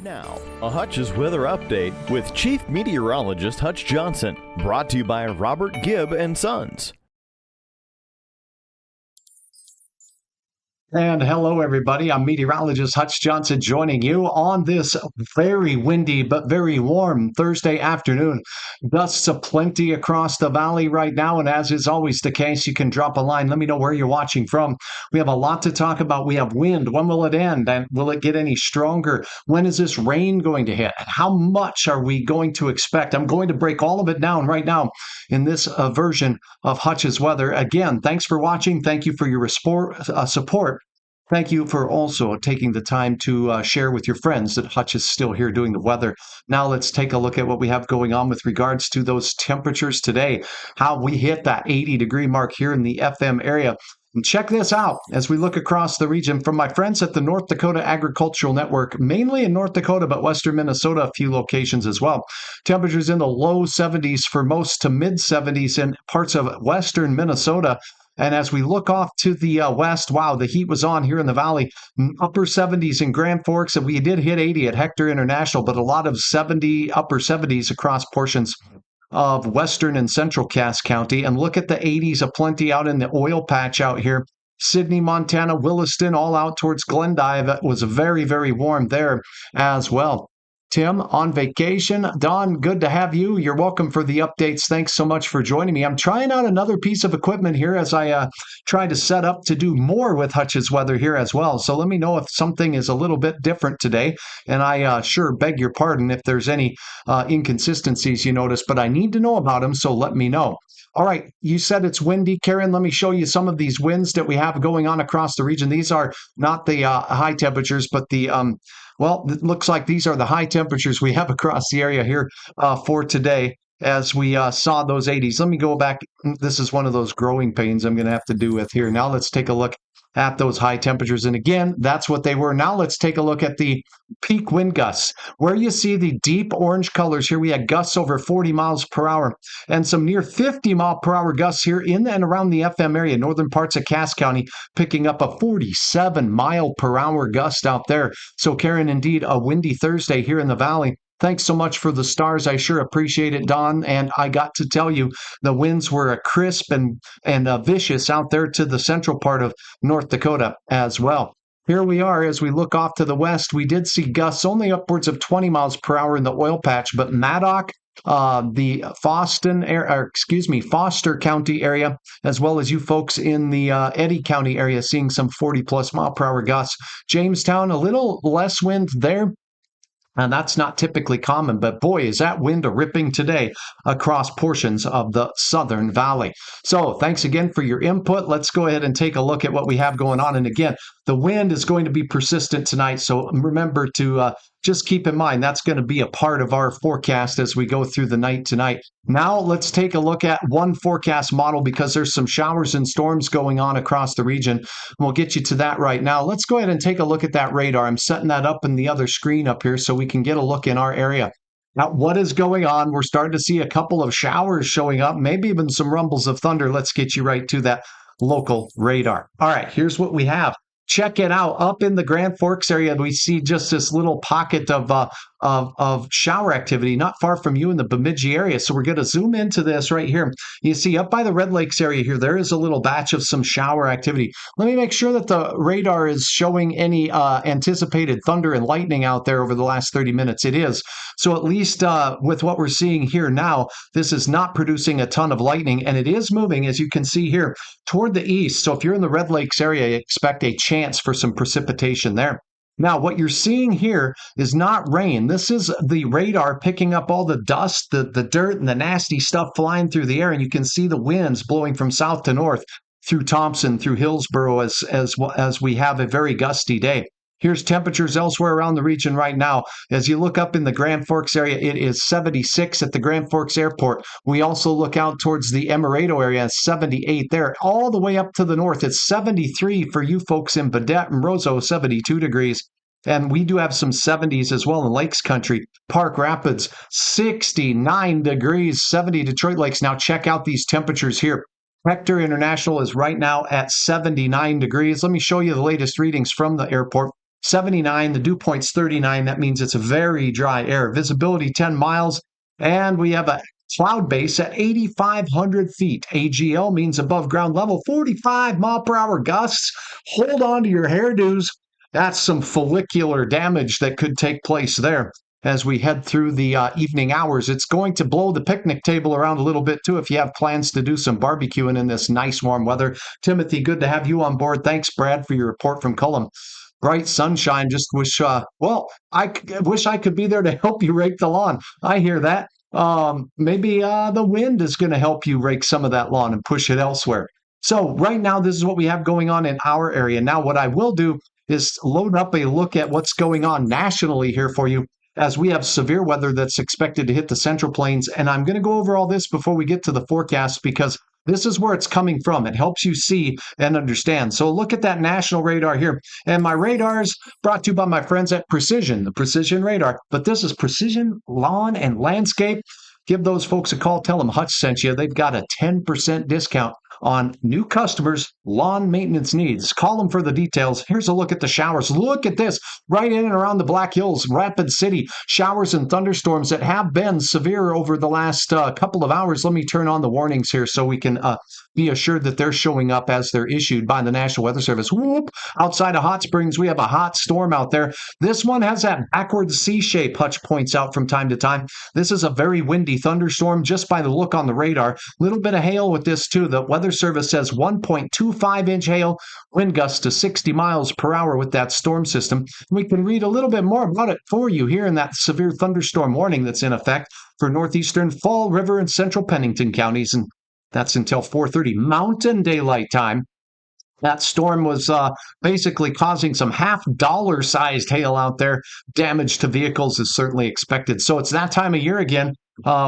Now, a Hutch's weather update with Chief Meteorologist Hutch Johnson, brought to you by Robert Gibb and Sons. And hello, everybody. I'm meteorologist Hutch Johnson joining you on this very windy but very warm Thursday afternoon. Gusts aplenty across the valley right now, and as is always the case, you can drop a line. Let me know where you're watching from. We have a lot to talk about. We have wind. When will it end? And will it get any stronger? When is this rain going to hit? And how much are we going to expect? I'm going to break all of it down right now in this version of Hutch's Weather. Again, thanks for watching. Thank you for your support. Thank you for also taking the time to share with your friends that Hutch is still here doing the weather. Now let's take a look at what we have going on with regards to those temperatures today, how we hit that 80-degree mark here in the FM area. And check this out as we look across the region from my friends at the North Dakota Agricultural Network, mainly in North Dakota, but western Minnesota, a few locations as well. Temperatures in the low 70s for most to mid 70s in parts of western Minnesota. And as we look off to the west, wow, the heat was on here in the valley. Upper 70s in Grand Forks, and we did hit 80 at Hector International, but a lot of upper 70s across portions of western and central Cass County. And look at the 80s aplenty out in the oil patch out here. Sydney, Montana, Williston, all out towards Glendive. It was very, very warm there as well. Tim, on vacation. Don, good to have you. You're welcome for the updates. Thanks so much for joining me. I'm trying out another piece of equipment here as I try to set up to do more with Hutch's Weather here as well. So let me know if something is a little bit different today. And I sure beg your pardon if there's any inconsistencies you notice, but I need to know about them, so let me know. All right, you said it's windy, Karen. Let me show you some of these winds that we have going on across the region. These are not the high temperatures, but well, it looks like these are the high temperatures we have across the area here for today as we saw those 80s. Let me go back. This is one of those growing pains I'm going to have to do with here. Now let's take a look at those high temperatures. And again, that's what they were. Now let's take a look at the peak wind gusts. Where you see the deep orange colors here, we had gusts over 40 miles per hour and some near 50 mile per hour gusts here in and around the FM area, northern parts of Cass County, picking up a 47 mile per hour gust out there. So Karen, indeed, a windy Thursday here in the valley. Thanks so much for the stars. I sure appreciate it, Don. And I got to tell you, the winds were crisp and vicious out there to the central part of North Dakota as well. Here we are as we look off to the west. We did see gusts only upwards of 20 miles per hour in the oil patch, but Maddock, the Foster County area, as well as you folks in the Eddy County area, seeing some 40-plus mile per hour gusts. Jamestown, a little less wind there. And that's not typically common, but boy, is that wind ripping today across portions of the Southern Valley. So thanks again for your input. Let's go ahead and take a look at what we have going on. And again, the wind is going to be persistent tonight. So remember to just keep in mind that's going to be a part of our forecast as we go through the night tonight. Now let's take a look at one forecast model because there's some showers and storms going on across the region. We'll get you to that right now. Let's go ahead and take a look at that radar. I'm setting that up in the other screen up here so we can get a look in our area. Now, what is going on? We're starting to see a couple of showers showing up, maybe even some rumbles of thunder. Let's get you right to that local radar. All right, here's what we have. Check it out. Up in the Grand Forks area, we see just this little pocket of shower activity not far from you in the Bemidji area. So we're going to zoom into this right here. You see up by the Red Lakes area here, there is a little batch of some shower activity. Let me make sure that the radar is showing any anticipated thunder and lightning out there over the last 30 minutes. It is. So at least with what we're seeing here now, this is not producing a ton of lightning, and it is moving, as you can see here, toward the east. So if you're in the Red Lakes area, expect a chance for some precipitation there. Now, what you're seeing here is not rain. This is the radar picking up all the dust, the dirt, and the nasty stuff flying through the air, and you can see the winds blowing from south to north through Thompson, through Hillsboro, as we have a very gusty day. Here's temperatures elsewhere around the region right now. As you look up in the Grand Forks area, it is 76 at the Grand Forks Airport. We also look out towards the Emerado area, 78 there. All the way up to the north, it's 73 for you folks in Badette and Roseau, 72 degrees. And we do have some 70s as well in Lakes Country. Park Rapids, 69 degrees, 70 Detroit Lakes. Now check out these temperatures here. Hector International is right now at 79 degrees. Let me show you the latest readings from the airport. 79. The dew point's 39. That means it's very dry air. Visibility 10 miles. And we have a cloud base at 8,500 feet. AGL means above ground level, 45-mile-per-hour gusts. Hold on to your hairdos. That's some follicular damage that could take place there as we head through the evening hours. It's going to blow the picnic table around a little bit too if you have plans to do some barbecuing in this nice warm weather. Timothy, good to have you on board. Thanks, Brad, for your report from Cullum. Bright sunshine. Just wish, wish I could be there to help you rake the lawn. I hear that. Maybe the wind is going to help you rake some of that lawn and push it elsewhere. So right now, this is what we have going on in our area. Now, what I will do is load up a look at what's going on nationally here for you, as we have severe weather that's expected to hit the Central Plains. And I'm going to go over all this before we get to the forecast, because this is where it's coming from. It helps you see and understand. So look at that national radar here. And my radar is brought to you by my friends at Precision, the Precision Radar. But this is Precision Lawn and Landscape. Give those folks a call. Tell them Hutch sent you. They've got a 10% discount on new customers' lawn maintenance needs. Call them for the details. Here's a look at the showers. Look at this. Right in and around the Black Hills, Rapid City, showers and thunderstorms that have been severe over the last couple of hours. Let me turn on the warnings here so we can be assured that they're showing up as they're issued by the National Weather Service. Whoop! Outside of Hot Springs, we have a hot storm out there. This one has that backwards C shape, Hutch points out from time to time. This is a very windy thunderstorm just by the look on the radar. Little bit of hail with this too. The Weather Service says 1.25-inch hail, wind gusts to 60 miles per hour with that storm system. We can read a little bit more about it for you here in that severe thunderstorm warning that's in effect for northeastern Fall River and central Pennington counties. And that's until 4:30 Mountain Daylight Time. That storm was basically causing some half-dollar-sized hail out there. Damage to vehicles is certainly expected. So it's that time of year again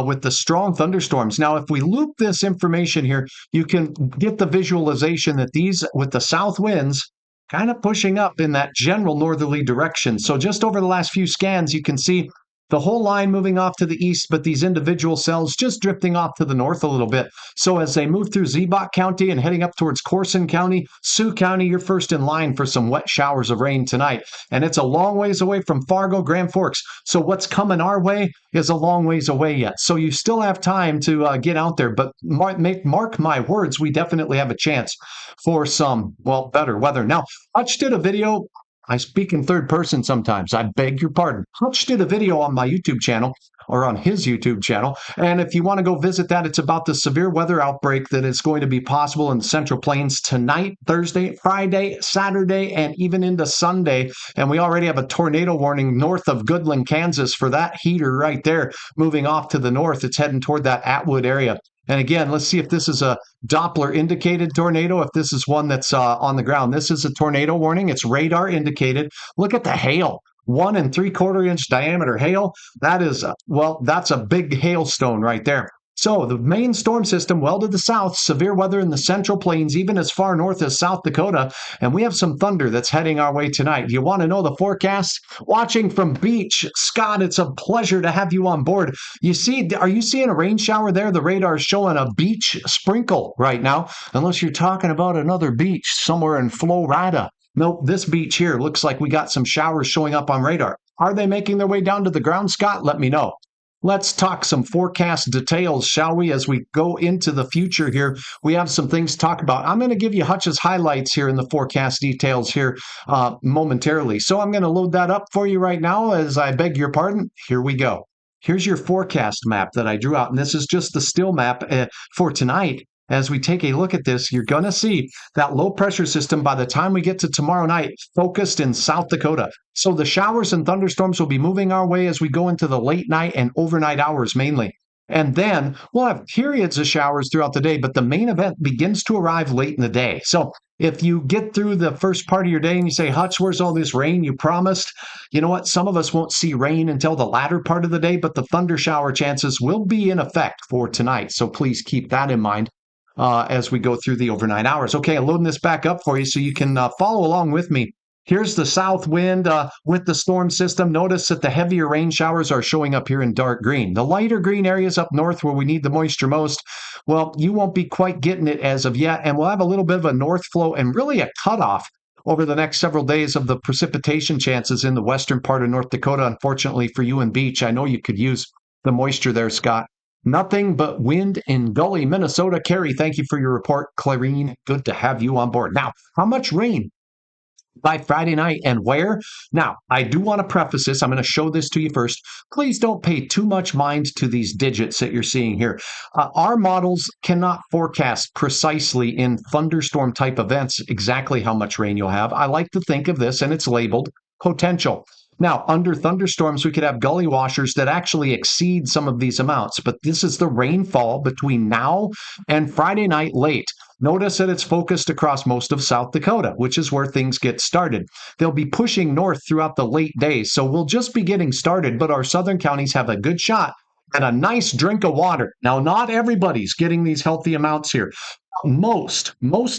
with the strong thunderstorms. Now, if we loop this information here, you can get the visualization that these, with the south winds, kind of pushing up in that general northerly direction. So just over the last few scans, you can see the whole line moving off to the east, but these individual cells just drifting off to the north a little bit. So as they move through Ziebach County and heading up towards Corson County, Sioux County, you're first in line for some wet showers of rain tonight. And it's a long ways away from Fargo, Grand Forks. So what's coming our way is a long ways away yet. So you still have time to get out there. But mark my words, we definitely have a chance for some, better weather. Now, Hutch did a video. I speak in third person sometimes. I beg your pardon. Hutch did a video on my YouTube channel, or on his YouTube channel. And if you want to go visit that, it's about the severe weather outbreak that is going to be possible in the Central Plains tonight, Thursday, Friday, Saturday, and even into Sunday. And we already have a tornado warning north of Goodland, Kansas for that heater right there. Moving off to the north, it's heading toward that Atwood area. And again, let's see if this is a Doppler indicated tornado, if this is one that's on the ground. This is a tornado warning. It's radar indicated. Look at the hail. 1 3/4-inch diameter hail. That is, that's a big hailstone right there. So the main storm system well to the south, severe weather in the Central Plains, even as far north as South Dakota. And we have some thunder that's heading our way tonight. You want to know the forecast? Watching from beach. Scott, it's a pleasure to have you on board. Are you seeing a rain shower there? The radar is showing a beach sprinkle right now, unless you're talking about another beach somewhere in Florida. Nope, this beach here looks like we got some showers showing up on radar. Are they making their way down to the ground, Scott? Let me know. Let's talk some forecast details, shall we, as we go into the future here. We have some things to talk about. I'm going to give you Hutch's highlights here in the forecast details here momentarily. So I'm going to load that up for you right now, as I beg your pardon. Here we go. Here's your forecast map that I drew out, and this is just the still map for tonight. As we take a look at this, you're going to see that low pressure system by the time we get to tomorrow night focused in South Dakota. So the showers and thunderstorms will be moving our way as we go into the late night and overnight hours mainly. And then we'll have periods of showers throughout the day, but the main event begins to arrive late in the day. So if you get through the first part of your day and you say, Hutch, where's all this rain you promised? You know what? Some of us won't see rain until the latter part of the day, but the thunder shower chances will be in effect for tonight. So please keep that in mind as we go through the overnight hours. Okay, I'm loading this back up for you so you can follow along with me. Here's the south wind with the storm system. Notice that the heavier rain showers are showing up here in dark green. The lighter green areas up north where we need the moisture most, you won't be quite getting it as of yet. And we'll have a little bit of a north flow and really a cutoff over the next several days of the precipitation chances in the western part of North Dakota. Unfortunately for you and Beach, I know you could use the moisture there, Scott. Nothing but wind in Gully, Minnesota. Carrie, thank you for your report. Clarine, good to have you on board. Now, how much rain by Friday night and where? Now, I do want to preface this. I'm going to show this to you first. Please don't pay too much mind to these digits that you're seeing here. Our models cannot forecast precisely in thunderstorm type events exactly how much rain you'll have. I like to think of this, and it's labeled potential. Now, under thunderstorms, we could have gully washers that actually exceed some of these amounts, but this is the rainfall between now and Friday night late. Notice that it's focused across most of South Dakota, which is where things get started. They'll be pushing north throughout the late days, so we'll just be getting started, but our southern counties have a good shot at a nice drink of water. Now, not everybody's getting these healthy amounts here. Most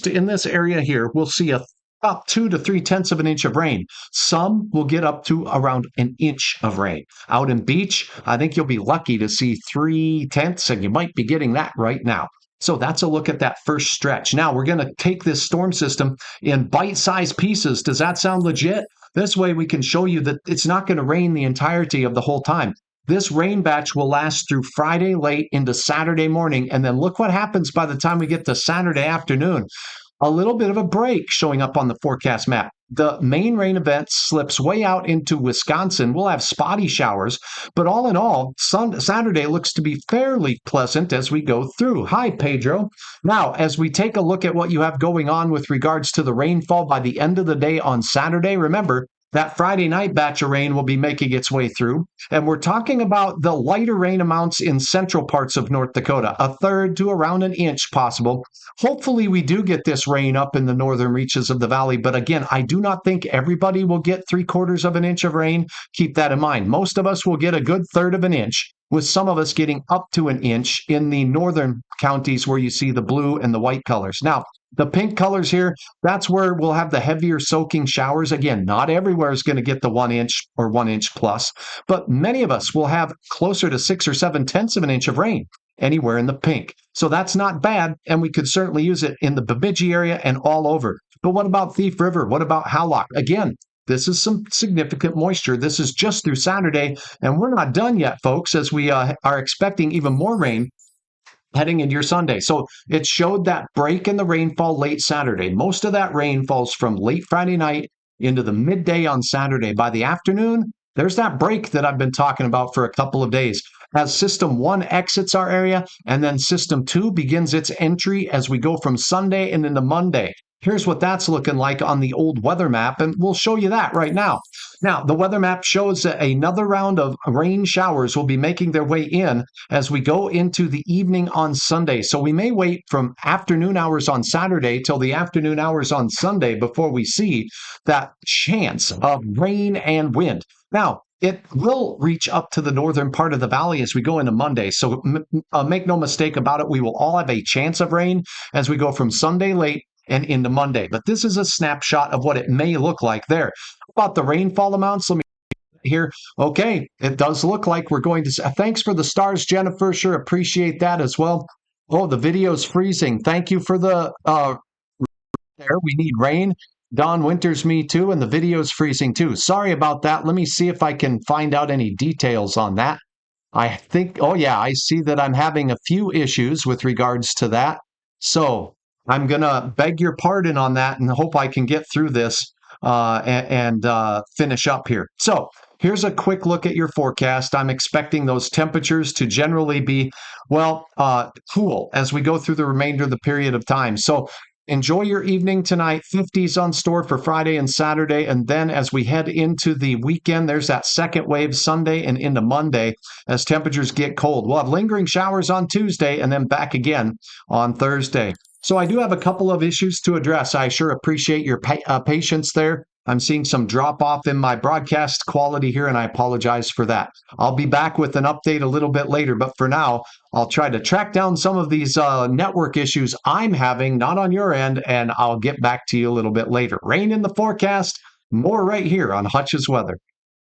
in this area here will see about 2 to 3/10 of an inch of rain. Some will get up to around an inch of rain. Out in Beach, I think you'll be lucky to see 3/10, and you might be getting that right now. So that's a look at that first stretch. Now we're going to take this storm system in bite-sized pieces. Does that sound legit? This way we can show you that it's not going to rain the entirety of the whole time. This rain batch will last through Friday late into Saturday morning, and then look what happens by the time we get to Saturday afternoon. A little bit of a break showing up on the forecast map. The main rain event slips way out into Wisconsin. We'll have spotty showers, but all in all, Saturday looks to be fairly pleasant as we go through. Hi, Pedro. Now, as we take a look at what you have going on with regards to the rainfall by the end of the day on Saturday, remember, that Friday night batch of rain will be making its way through. And we're talking about the lighter rain amounts in central parts of North Dakota, 1/3 to around an inch possible. Hopefully we do get this rain up in the northern reaches of the valley. But again, I do not think everybody will get 3/4 of an inch of rain. Keep that in mind. Most of us will get a good 1/3 of an inch, with some of us getting up to an inch in the northern counties where you see the blue and the white colors. Now, the pink colors here, that's where we'll have the heavier soaking showers. Again, not everywhere is going to get the 1 inch or 1 inch plus, but many of us will have closer to 6 or 7/10 of an inch of rain anywhere in the pink. So that's not bad, and we could certainly use it in the Bemidji area and all over. But what about Thief River? What about Howlock? Again, this is some significant moisture. This is just through Saturday, and we're not done yet, folks, as we are expecting even more rain heading into your Sunday. So it showed that break in the rainfall late Saturday. Most of that rain falls from late Friday night into the midday on Saturday. By the afternoon, there's that break that I've been talking about for a couple of days. As System 1 exits our area, and then System 2 begins its entry as we go from Sunday and into Monday. Here's what that's looking like on the old weather map, and we'll show you that right now. Now, the weather map shows that another round of rain showers will be making their way in as we go into the evening on Sunday. So we may wait from afternoon hours on Saturday till the afternoon hours on Sunday before we see that chance of rain and wind. Now, it will reach up to the northern part of the valley as we go into Monday. So make no mistake about it, we will all have a chance of rain as we go from Sunday late and into Monday. But this is a snapshot of what it may look like there. About the rainfall amounts, let me here. Okay, it does look like we're going to. Thanks for the stars, Jennifer. Sure appreciate that as well. Oh, the video's freezing. Thank you for the there. We need rain. Don Winters, me too, and the video's freezing too. Sorry about that. Let me see if I can find out any details on that. I think, oh yeah, I see that I'm having a few issues with regards to that. So I'm going to beg your pardon on that and hope I can get through this and finish up here. So here's a quick look at your forecast. I'm expecting those temperatures to generally be, well, cool as we go through the remainder of the period of time. So enjoy your evening tonight. 50s on store for Friday and Saturday. And then as we head into the weekend, there's that second wave Sunday and into Monday as temperatures get cold. We'll have lingering showers on Tuesday and then back again on Thursday. So I do have a couple of issues to address. I sure appreciate your patience there. I'm seeing some drop off in my broadcast quality here, and I apologize for that. I'll be back with an update a little bit later, but for now, I'll try to track down some of these network issues I'm having, not on your end, and I'll get back to you a little bit later. Rain in the forecast, more right here on Hutch's Weather.